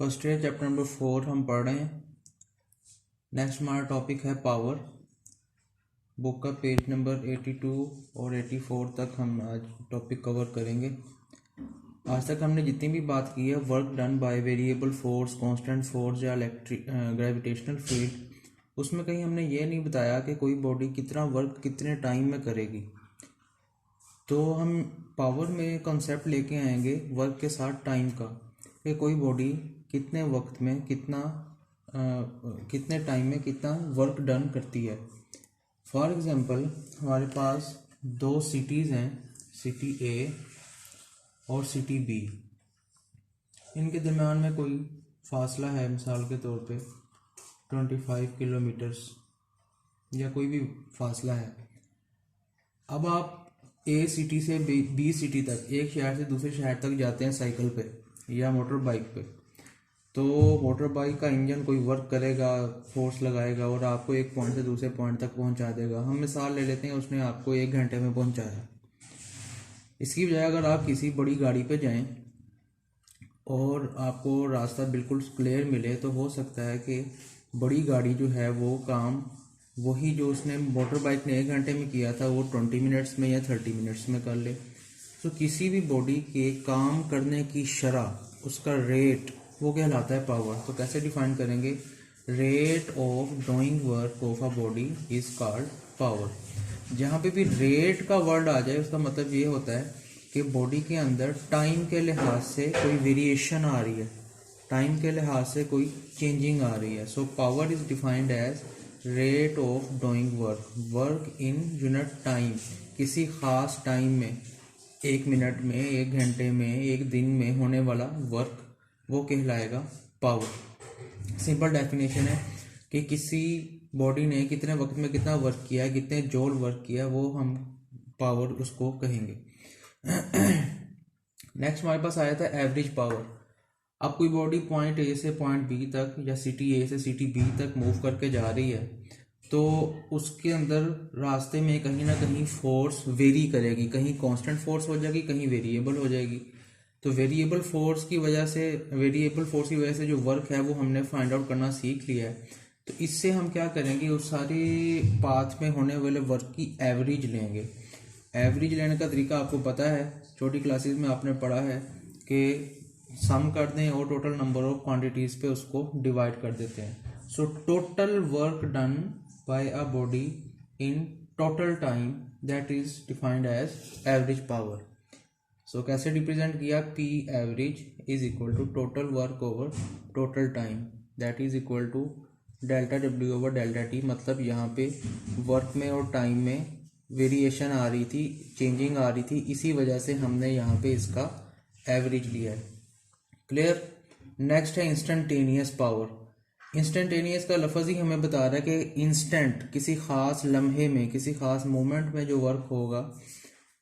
First year chapter number 4 हम पढ़ रहे हैं। नेक्स्ट हमारा टॉपिक है पावर। बुक का पेज नंबर 82 और 84 तक हम आज टॉपिक कवर करेंगे। आज तक हमने जितनी भी बात की है work done by variable force, constant force या इलेक्ट्रिक ग्रेविटेशनल फील्ड, उसमें कहीं हमने ये नहीं बताया कि कोई बॉडी कितना वर्क कितने टाइम में करेगी। तो हम पावर में कॉन्सेप्ट लेके आएंगे वर्क के साथ टाइम का, कि कोई बॉडी कितने वक्त में कितने टाइम में कितना वर्क डन करती है। फॉर एग्जांपल हमारे पास दो सिटीज़ हैं, सिटी ए और सिटी बी। इनके दरम्यान में कोई फासला है, मिसाल के तौर पे 25 किलोमीटर्स या कोई भी फासला है। अब आप ए सिटी से बी सिटी तक, एक शहर से दूसरे शहर तक जाते हैं साइकिल पे या मोटर बाइक पे। तो मोटर बाइक का इंजन कोई वर्क करेगा, फोर्स लगाएगा और आपको एक पॉइंट से दूसरे पॉइंट तक पहुंचा देगा। हम मिसाल ले लेते हैं, उसने आपको 1 घंटे में पहुंचाया। इसकी बजाय अगर आप किसी बड़ी गाड़ी पे जाएं और आपको रास्ता बिल्कुल क्लियर मिले, तो हो सकता है कि बड़ी गाड़ी जो है वो काम वही जो उसने मोटर बाइक ने 1 घंटे में किया था वो 20 मिनट्स में या 30 मिनट्स में कर ले। तो किसी भी बॉडी के काम करने की शरह, उसका रेट, वो कहलाता है पावर। तो कैसे डिफाइन करेंगे? Rate of doing work of a body is called power. जहाँ पे भी रेट का वर्ड आ जाए उसका मतलब ये होता है कि बॉडी के अंदर टाइम के लिहाज से कोई वेरिएशन आ रही है, टाइम के लिहाज से कोई चेंजिंग आ रही है। So power is defined as rate of doing work in unit time. किसी खास टाइम में, 1 मिनट में, 1 घंटे में, 1 दिन में होने वाला वर्क, वो कहलाएगा पावर। सिंपल डेफिनेशन है कि किसी बॉडी ने कितने वक्त में कितना वर्क किया है, कितने जॉल वर्क किया, वो हम पावर उसको कहेंगे। नेक्स्ट हमारे पास आया था एवरेज पावर। अब कोई बॉडी पॉइंट ए से पॉइंट बी तक या सिटी ए से सिटी बी तक मूव करके जा रही है, तो उसके अंदर रास्ते में कहीं ना कहीं फोर्स वेरी करेगी, कहीं कांस्टेंट फोर्स हो जाएगी, कहीं वेरिएबल हो जाएगी। तो वेरिएबल फोर्स की वजह से जो वर्क है वो हमने फाइंड आउट करना सीख लिया है। तो इससे हम क्या करेंगे, उस सारे पाथ में होने वाले वर्क की एवरेज लेंगे। एवरेज लेने का तरीका आपको पता है, छोटी क्लासेस में आपने पढ़ा है कि सम कर दें और टोटल नंबर ऑफ क्वांटिटीज पे उसको डिवाइड कर देते हैं। So total work done by a body in total time, that is defined as average power. So कैसे रिप्रेजेंट किया? P average is equal to total work over total time, that is equal to delta W over delta T. मतलब यहाँ पे work में और time में variation आ रही थी, चेंजिंग आ रही थी, इसी वजह से हमने यहाँ पे इसका एवरेज लिया है। क्लियर? नेक्स्ट है इंस्टेंटेनियस पावर। इंस्टेंटेनियस का लफ्ज़ ही हमें बता रहा है कि इंस्टेंट, किसी खास लम्हे में, किसी खास मोमेंट में जो वर्क होगा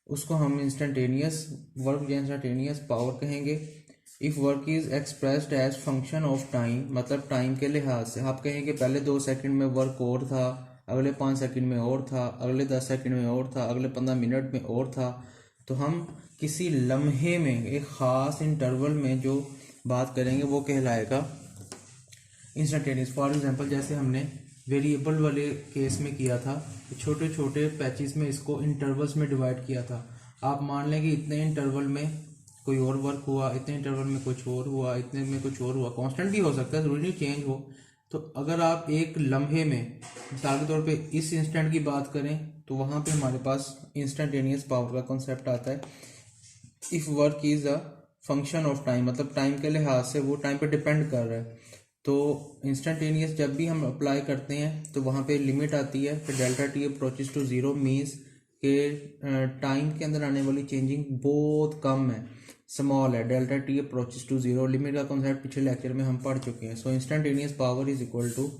उसको हम इंस्टेंटेनियस वर्क या इंस्टेंटेनियस पावर कहेंगे। If work is expressed as function of time, मतलब टाइम के लिहाज से आप कहेंगे पहले 2 सेकंड में वर्क और था, अगले 5 सेकंड में और था, अगले 10 सेकंड में और था, अगले 15 मिनट में और था। तो हम किसी लम्हे में, एक ख़ास इंटरवल में जो बात करेंगे वो कहलाएगा इंस्टेंटेनियस। फॉर एग्जांपल जैसे हमने वेरिएबल वाले केस में किया था, छोटे छोटे पैचेस में इसको इंटरवल्स में डिवाइड किया था। आप मान लें कि इतने इंटरवल में कोई और वर्क हुआ, इतने इंटरवल में कुछ और हुआ, इतने में कुछ और हुआ। कांस्टेंट भी हो सकता है, ज़रूरी नहीं चेंज हो। तो अगर आप एक लम्हे में, मिसाल के तौर पे इस इंस्टेंट की बात करें, तो वहाँ पे हमारे पास इंस्टेंटेनियस पावर का कॉन्सेप्ट आता है। If work is a function of time, मतलब टाइम के लिहाज से वो टाइम पे डिपेंड कर रहा है। तो इंस्टेंटेनियस जब भी हम अप्लाई करते हैं तो वहाँ पे लिमिट आती है कि delta T approaches to zero, means के टाइम के अंदर आने वाली चेंजिंग बहुत कम है, स्मॉल है। Delta T approaches to zero, limit का कॉन्सेप्ट पिछले लेक्चर में हम पढ़ चुके हैं। So instantaneous power is equal to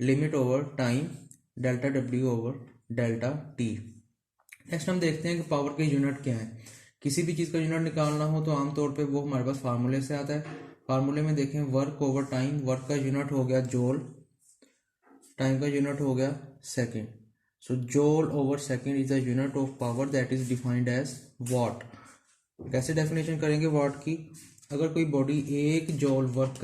limit over time, delta W over delta T. Next हम देखते हैं कि पावर के यूनिट क्या है। किसी भी चीज़ का यूनिट निकालना हो तो आमतौर पे वो हमारे पास फार्मूले से आता है। फार्मूले में देखें, वर्क ओवर टाइम, वर्क का यूनिट हो गया जूल, टाइम का यूनिट हो गया second. So joule over second is the unit of power, that is defined as watt. कैसे डेफिनेशन करेंगे वॉट की? अगर कोई बॉडी 1 जॉल वर्क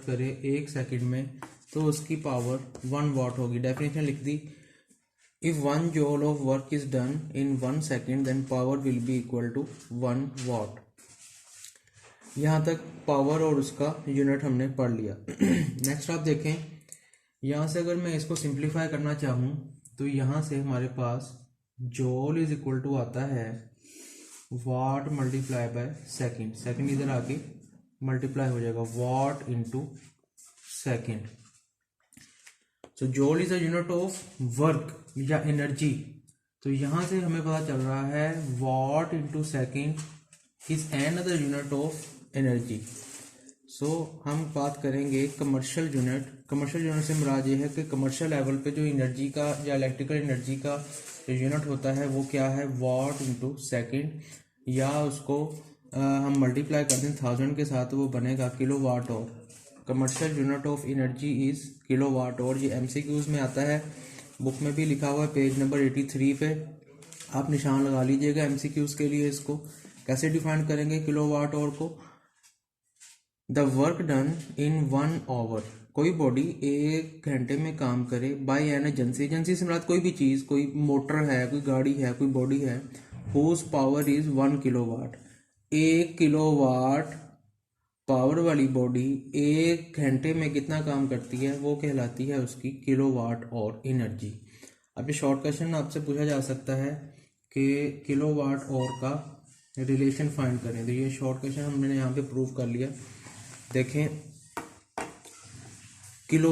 करे 1 सेकंड में, तो उसकी पावर 1 वाट होगी। डेफिनेशन लिख दी, if 1 joule of work is done in 1 second then power will be equal to 1 watt. यहाँ तक पावर और उसका यूनिट हमने पढ़ लिया। नेक्स्ट आप देखें, यहाँ से अगर मैं इसको सिंप्लीफाई करना चाहूँ तो यहाँ से हमारे पास जॉल इज इक्वल टू आता है watt multiply by second. Second इधर आके मल्टीप्लाई हो जाएगा watt into second. So joule is a unit of work या एनर्जी। तो यहाँ से हमें पता चल रहा है watt into second is another unit of energy. So हम बात करेंगे कमर्शियल यूनिट। कमर्शियल यूनिट से मुराद ये है कि कमर्शियल लेवल पे जो एनर्जी का या इलेक्ट्रिकल एनर्जी का जो यूनिट होता है वो क्या है, वाट इंटू सेकेंड, या उसको हम मल्टीप्लाई कर दें 1000 के साथ तो वो बनेगा kilowatt hour. Commercial unit of energy is kilowatt hour. ये MCQs में आता है, बुक में भी लिखा हुआ है पेज नंबर 83 पे, आप निशान लगा लीजिएगा MCQs के लिए। इसको कैसे डिफाइन करेंगे किलो वाट और को, the work done in 1 hour. कोई बॉडी 1 घंटे में काम करे बाय एन एजेंसी। एजेंसी से मुराद कोई भी चीज़, कोई मोटर है, कोई गाड़ी है, कोई बॉडी है, whose power is 1 kilowatt. 1 kilowatt power वाली बॉडी 1 घंटे में कितना काम करती है, वो कहलाती है उसकी किलोवाट और एनर्जी। अब ये शॉर्ट क्वेश्चन आपसे पूछा जा सकता है कि किलोवाट और का रिलेशन फाइंड करें। तो ये शॉर्ट क्वेश्चन हमने यहाँ पे प्रूव कर लिया। देखें, किलो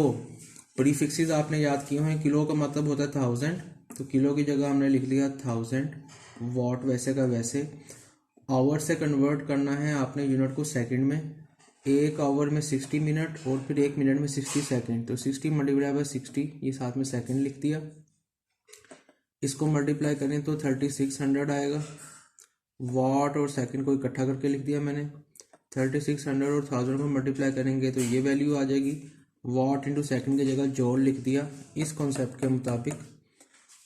प्रीफिक्सेस आपने याद किए हैं। किलो का मतलब होता है 1000, तो किलो की जगह हमने लिख लिया 1000। वाट वैसे का वैसे। आवर से कन्वर्ट करना है आपने यूनिट को सेकंड में। 1 आवर में 60 मिनट और फिर 1 मिनट में 60 सेकंड, तो 60 मल्टीप्लाई बाय 60, ये साथ में सेकंड लिख दिया। इसको मल्टीप्लाई करें तो 3600 आएगा। वाट और सेकंड को इकट्ठा करके लिख दिया मैंने। 3600 और 1000 को मल्टीप्लाई करेंगे तो ये वैल्यू आ जाएगी। वाट इंटू सेकंड की जगह जॉल लिख दिया इस कॉन्सेप्ट के मुताबिक।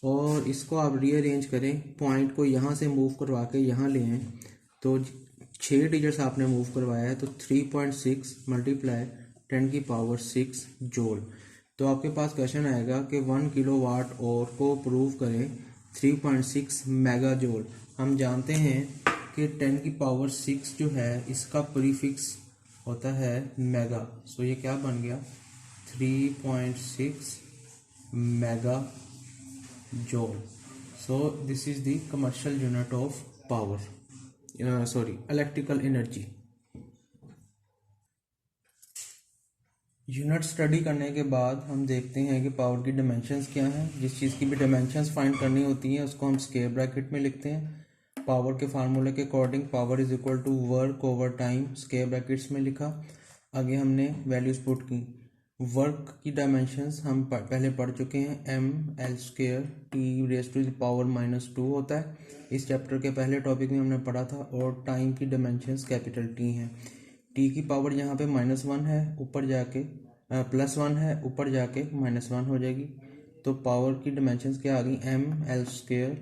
और इसको आप रीअरेंज करें, पॉइंट को यहाँ से मूव करवा के यहाँ ले आएँ, तो 6 डिजिट्स आपने मूव करवाया है, तो 3.6 मल्टीप्लाई 10 की पावर 6 जॉल। तो आपके पास क्वेश्चन आएगा कि 1 किलोवाट और को प्रूव करें 3.6 मेगा जॉल। हम जानते हैं कि 10 की पावर 6 जो है इसका प्रीफिक्स होता है मेगा। सो ये क्या बन गया, 3.6 mega जॉल। So this is the commercial unit of power, electrical energy. Unit study करने के बाद हम देखते हैं कि पावर की डायमेंशंस क्या हैं। जिस चीज़ की भी डायमेंशंस फाइंड करनी होती हैं उसको हम स्क्वायर ब्रैकेट में लिखते हैं। पावर के फार्मूले के according power is equal to work over time, square brackets में लिखा। आगे हमने वैल्यूज पुट की। वर्क की डायमेंशंस हम पहले पढ़ चुके हैं, ml² T⁻² होता है, इस चैप्टर के पहले टॉपिक में हमने पढ़ा था। और टाइम की डायमेंशंस कैपिटल T हैं। T की पावर यहाँ पे -1 है, ऊपर जाके +1 है, ऊपर जाके -1 हो जाएगी। तो पावर की डायमेंशंस क्या आ गई, ml²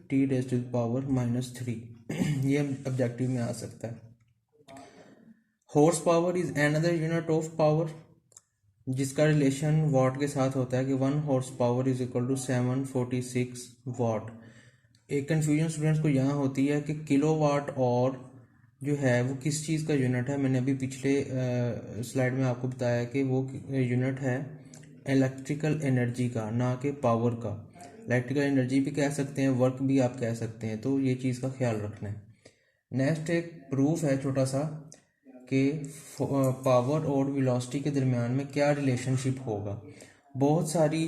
T⁻³ ये ऑब्जेक्टिव में आ सकता है। Horse power is another unit of power, जिसका रिलेशन वाट के साथ होता है कि 1 horse power is equal to 746 watt. एक कन्फ्यूजन स्टूडेंट्स को यहाँ होती है कि किलो वाट और जो है वो किस चीज़ का यूनिट है। मैंने अभी पिछले स्लाइड में आपको बताया कि वो यूनिट है इलेक्ट्रिकल एनर्जी का, ना कि पावर का। इलेक्ट्रिकल एनर्जी भी कह सकते हैं, वर्क भी आप कह सकते हैं, तो ये चीज़ का ख्याल रखना है। नेक्स्ट एक प्रूफ है छोटा सा कि पावर और वेलोसिटी के दरमियान में क्या रिलेशनशिप होगा। बहुत सारी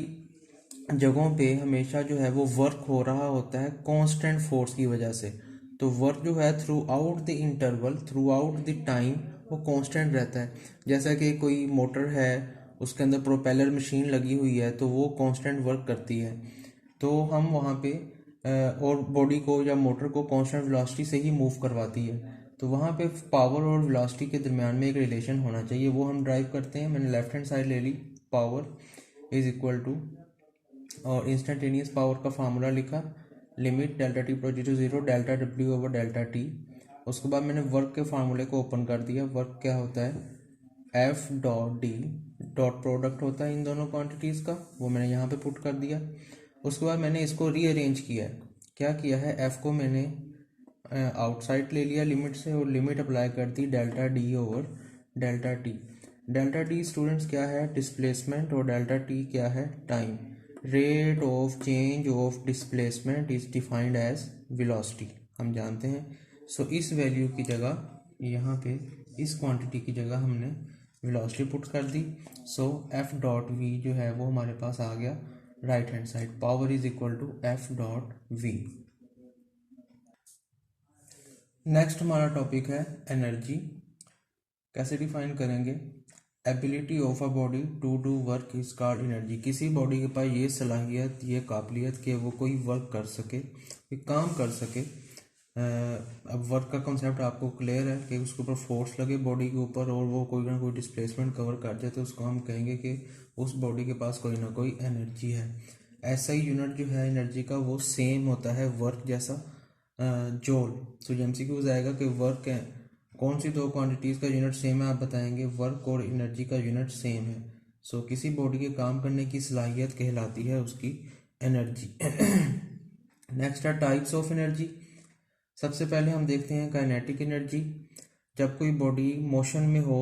जगहों पे हमेशा जो है वो वर्क हो रहा होता है कांस्टेंट फोर्स की वजह से। तो वर्क जो है through out the interval, through out the time वो कांस्टेंट रहता है। जैसा कि कोई मोटर है, उसके अंदर प्रोपेलर मशीन लगी हुई है, तो वो कांस्टेंट वर्क करती है। तो हम वहाँ पे और बॉडी को या मोटर को कांस्टेंट वेलोसिटी से ही मूव करवाती है। तो वहाँ पे पावर और वेलोसिटी के दरमियान में एक रिलेशन होना चाहिए, वो हम ड्राइव करते हैं। मैंने लेफ्ट हैंड साइड ले ली, पावर इज इक्वल टू, और इंस्टेंटेनियस पावर का फार्मूला लिखा, limit delta T → 0 delta W delta T. उसके बाद मैंने वर्क के फार्मूले को ओपन कर दिया। वर्क क्या होता है, F dot D dot product होता है इन दोनों क्वांटिटीज़ का, वो मैंने यहाँ पे पुट कर दिया। उसके बाद मैंने इसको रीअरेंज किया है। क्या किया है, एफ को मैंने आउटसाइड ले लिया लिमिट से और लिमिट अप्लाई कर दी delta D over delta T. Delta D students क्या है, डिस्प्लेसमेंट, और डेल्टा टी क्या है, time. Rate of change of displacement is defined as velocity, हम जानते हैं। सो इस वैल्यू की जगह यहाँ पे इस क्वांटिटी की जगह हमने वेलोसिटी पुट कर दी। सो एफ डॉट वी जो है वो हमारे पास आ गया right hand side, power is equal to F dot V. Next हमारा टॉपिक है एनर्जी। कैसे डिफाइन करेंगे, ability of a body to do work is called energy. किसी बॉडी के पास ये सलाहियत, ये काबिलियत कि वो कोई वर्क कर सके, कोई काम कर सके। अब वर्क का कॉन्सेप्ट आपको क्लियर है कि उसके ऊपर फोर्स लगे बॉडी के ऊपर और वो कोई ना कोई डिस्प्लेसमेंट कवर कर जाए, तो उसको हम कहेंगे कि उस बॉडी के पास कोई ना कोई एनर्जी है। ऐसा ही यूनिट जो है एनर्जी का वो सेम होता है वर्क जैसा, जोल। तो एमसीक्यूज आएगा कि वर्क है, कौन सी दो क्वांटिटीज़ का यूनिट सेम है, आप बताएंगे वर्क और एनर्जी का यूनिट सेम है। सो किसी बॉडी के काम करने की सलाहियत कहलाती है उसकी एनर्जी। नेक्स्ट है टाइप्स ऑफ एनर्जी। सबसे पहले हम देखते हैं काइनेटिक एनर्जी। जब कोई बॉडी मोशन में हो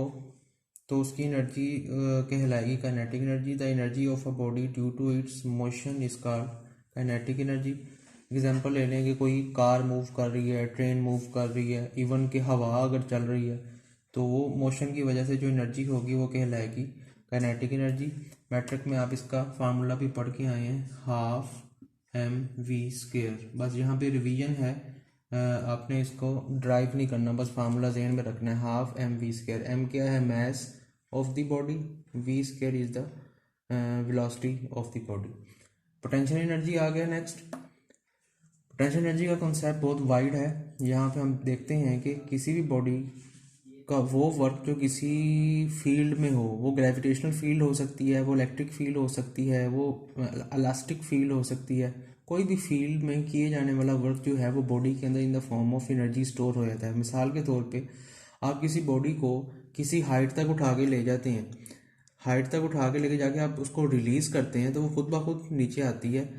तो उसकी एनर्जी कहलाएगी kinetic energy. The energy of a body due to its motion is called kinetic energy. Example ले लें कि कोई कार मूव कर रही है, ट्रेन मूव कर रही है, इवन कि हवा अगर चल रही है, तो वो मोशन की वजह से जो एनर्जी होगी वो कहलाएगी काइनेटिक एनर्जी। मैट्रिक में आप इसका फार्मूला भी पढ़ के आए हैं, हाफ एम वी स्क्वेयर। बस यहाँ पे रिवीजन है, आपने इसको ड्राइव नहीं करना, बस फार्मूला जहन में रखना है, half M V square. M क्या है, mass of the body, V square is the velocity of the body. Potential energy आ गया नेक्स्ट। पोटेंशियल एनर्जी का कॉन्सेप्ट बहुत वाइड है। यहाँ पे हम देखते हैं कि किसी भी बॉडी का वो वर्क जो किसी फील्ड में हो, वो ग्रेविटेशनल फील्ड हो सकती है, वो इलेक्ट्रिक फील्ड हो सकती है, वो इलास्टिक फील्ड हो सकती है, कोई भी फील्ड में किए जाने वाला वर्क जो है वो बॉडी के अंदर in the form of energy store हो जाता है। मिसाल के तौर पे आप किसी बॉडी को किसी हाइट तक उठा के ले जाते हैं, हाइट तक उठा के लेके जाके आप उसको रिलीज़ करते हैं तो वो खुद ब खुद नीचे आती है।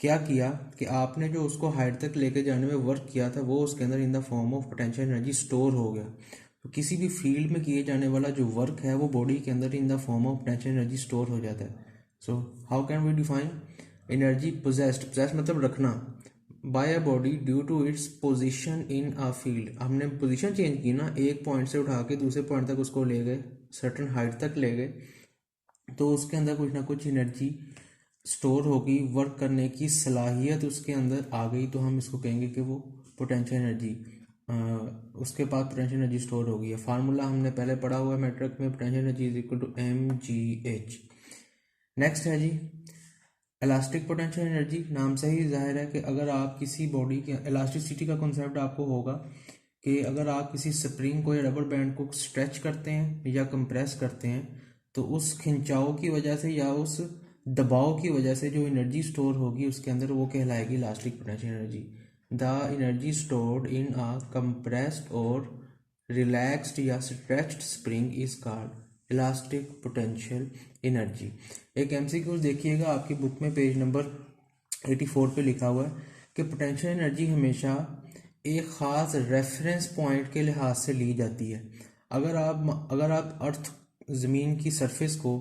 क्या किया कि आपने जो उसको हाइट तक लेके जाने में वर्क किया था वो उसके अंदर in the form of potential energy store हो गया। तो किसी भी फील्ड में किए जाने वाला जो वर्क है वो बॉडी के अंदर in the form of potential energy store हो जाता है। So how can we define energy possessed, possessed मतलब रखना, by a body due to its position in a field. हमने पोजीशन चेंज की ना, एक पॉइंट से उठा के दूसरे पॉइंट तक उसको ले गए, सर्टन हाइट तक ले गए, तो उसके अंदर कुछ ना कुछ एनर्जी स्टोर होगी, वर्क करने की सलाहियत उसके अंदर आ गई, तो हम इसको कहेंगे कि वो पोटेंशियल एनर्जी, उसके पास पोटेंशियल एनर्जी स्टोर होगी। है फार्मूला हमने पहले पढ़ा हुआ है मैट्रिक में, potential energy is equal to M G H. Next है जी इलास्टिक पोटेंशियल एनर्जी। नाम से ही जाहिर है कि अगर आप किसी बॉडी के, इलास्टिसिटी का कॉन्सेप्ट आपको होगा कि अगर आप किसी स्प्रिंग को या रबर बैंड को स्ट्रेच करते हैं या कंप्रेस करते हैं तो उस खिंचाव की वजह से या उस दबाव की वजह से जो एनर्जी स्टोर होगी उसके अंदर वो कहलाएगी elastic potential energy. The energy stored in a compressed और रिलैक्स्ड या stretched spring is called elastic potential energy. एक एमसीक्यू देखिएगा आपकी बुक में पेज नंबर 84 पे लिखा हुआ है कि पोटेंशियल एनर्जी हमेशा एक ख़ास रेफरेंस पॉइंट के लिहाज से ली जाती है। अगर आप अर्थ, ज़मीन की सरफेस को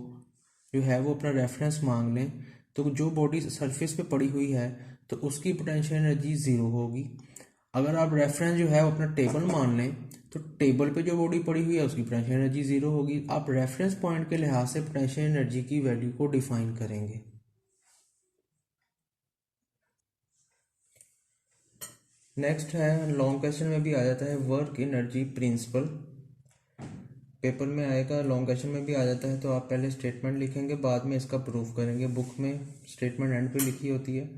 जो है वो अपना रेफरेंस मांग लें तो जो बॉडी सरफेस पे पड़ी हुई है तो उसकी पोटेंशियल एनर्जी ज़ीरो होगी। अगर आप रेफरेंस जो है वो अपना टेबल मान लें तो टेबल पे जो बॉडी पड़ी हुई है उसकी पोटेंशियल एनर्जी ज़ीरो होगी। आप रेफरेंस पॉइंट के लिहाज से पोटेंशियल एनर्जी की वैल्यू को डिफाइन करेंगे। नेक्स्ट है, लॉन्ग क्वेश्चन में भी आ जाता है, वर्क एनर्जी प्रिंसिपल। पेपर में आएगा, लॉन्ग क्वेश्चन में भी आ जाता है। तो आप पहले स्टेटमेंट लिखेंगे, बाद में इसका प्रूफ करेंगे। बुक में स्टेटमेंट एंड पे लिखी होती है,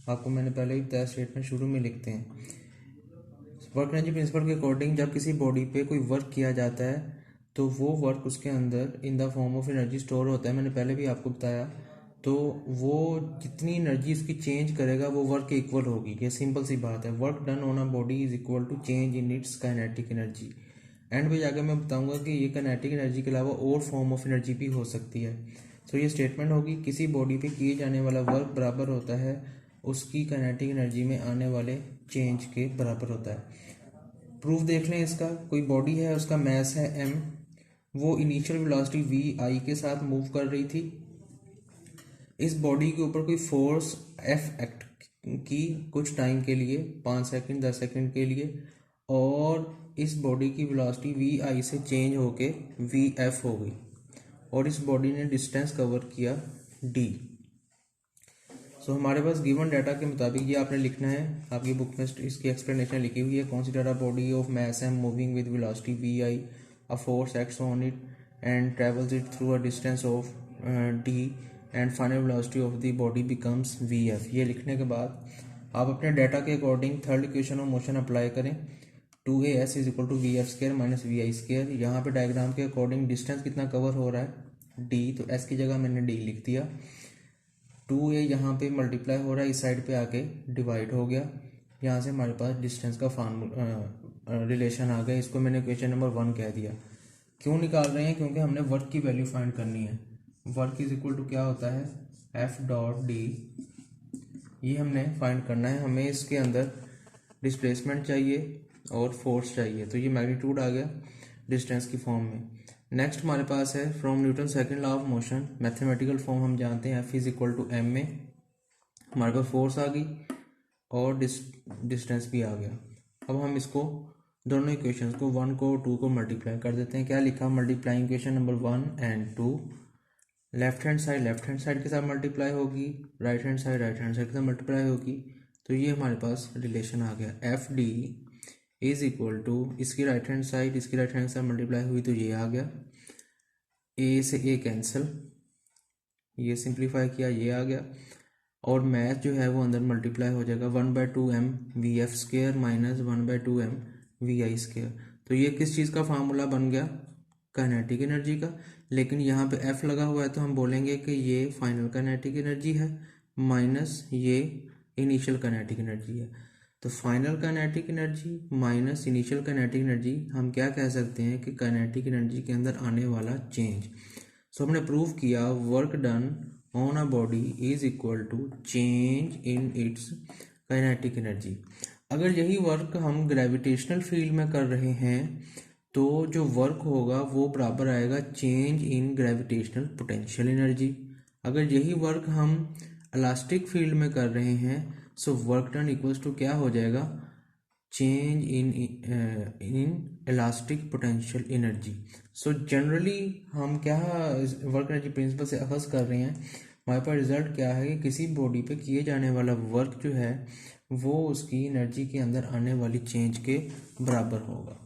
आपको मैंने पहले ही बताया स्टेटमेंट शुरू में लिखते हैं। वर्क एनर्जी प्रिंसिपल के अकॉर्डिंग जब किसी बॉडी पे कोई वर्क किया जाता है तो वो वर्क उसके अंदर in the form of energy store होता है। मैंने पहले भी आपको बताया तो वो जितनी एनर्जी उसकी चेंज करेगा वो वर्क के इक्वल होगी। ये सिंपल सी बात है। Work done on a body is equal to change in its kinetic energy. End पे जाकर मैं बताऊंगा कि ये काइनेटिक एनर्जी के अलावा और फॉर्म ऑफ एनर्जी भी हो सकती है। सो ये स्टेटमेंट होगी, किसी बॉडी पे किए जाने वाला वर्क बराबर होता है उसकी काइनेटिक एनर्जी में आने वाले चेंज के बराबर होता है। प्रूफ देख लें इसका। कोई बॉडी है, उसका मास है m, वो इनिशियल वेलोसिटी vi के साथ मूव कर रही थी। इस बॉडी के ऊपर कोई फोर्स F एक्ट की कुछ टाइम के लिए, 5 सेकंड 10 सेकंड के लिए, और इस बॉडी की वेलोसिटी vi से चेंज होके vf हो गई और इस बॉडी ने डिस्टेंस कवर किया d। सो हमारे पास गिवन डाटा के मुताबिक ये आपने लिखना है। आपकी बुक में इसकी एक्सप्लेनेशन लिखी हुई है। Consider a body of mass m moving with velocity vi, a force acts on it and travels it through a distance of d and final velocity of the body becomes vf। ये लिखने के बाद आप अपने data के according third equation of motion apply करें। 2as is equal to vf square minus vi square. यहाँ पे डायग्राम के अकॉर्डिंग डिस्टेंस कितना कवर हो रहा है d, तो s की जगह मैंने d लिख दिया। 2a यहाँ पे मल्टीप्लाई हो रहा है, इस साइड पे आके डिवाइड हो गया। यहाँ से हमारे पास डिस्टेंस का रिलेशन आ गया। इसको मैंने क्वेश्चन नंबर 1 कह दिया। क्यों निकाल रहे हैं? क्योंकि हमने वर्क की वैल्यू फाइंड करनी है। वर्क इज इक्वल टू क्या होता है, एफ डॉट डी। ये हमने फाइंड करना है। हमें इसके अंदर डिस्प्लेसमेंट चाहिए और फोर्स चाहिए, तो ये मैग्नीट्यूड आ गया डिस्टेंस की फॉर्म में। नेक्स्ट हमारे पास है from Newton second law of motion, mathematical form हम जानते हैं F is equal to M में। हमारे पास फोर्स आ गई और डिस्टेंस भी आ गया। अब हम इसको दोनों इक्वेशंस को 1 को 2 को मल्टीप्लाई कर देते हैं। क्या लिखा, multiplying equation number 1 and 2। Left hand side के साथ मल्टीप्लाई होगी, राइट हैंड साइड के साथ मल्टीप्लाई होगी। तो ये हमारे पास रिलेशन आ गया, F D is equal to इसकी राइट हैंड साइड के साथ मल्टीप्लाई हुई तो ये आ गया, ए से ए कैंसिल, ये सिंप्लीफाई किया, ये आ गया। और मैथ जो है वो अंदर मल्टीप्लाई हो जाएगा 1/2m vf square minus 1/2m vi square. तो ये किस चीज़ का फार्मूला बन गया, काइनेटिक एनर्जी का। लेकिन यहाँ पे f लगा हुआ है तो हम बोलेंगे कि ये फाइनल काइनेटिक एनर्जी है माइनस ये इनिशियल काइनेटिक एनर्जी है। तो final kinetic energy minus initial kinetic energy, हम क्या कह सकते हैं कि काइनेटिक एनर्जी के अंदर आने वाला चेंज। सो हमने प्रूव किया work done on a body is equal to change in its kinetic energy. अगर यही वर्क हम ग्रेविटेशनल फील्ड में कर रहे हैं तो जो वर्क होगा वो बराबर आएगा change in gravitational potential energy. अगर यही वर्क हम इलास्टिक फील्ड में कर रहे हैं so work done equals to क्या हो जाएगा, change in elastic potential energy. So generally हम क्या वर्क एनर्जी प्रिंसिपल से अखज़ कर रहे हैं। हमारे पास रिजल्ट क्या है कि किसी बॉडी पे किए जाने वाला वर्क जो है वो उसकी एनर्जी के अंदर आने वाली चेंज के बराबर होगा।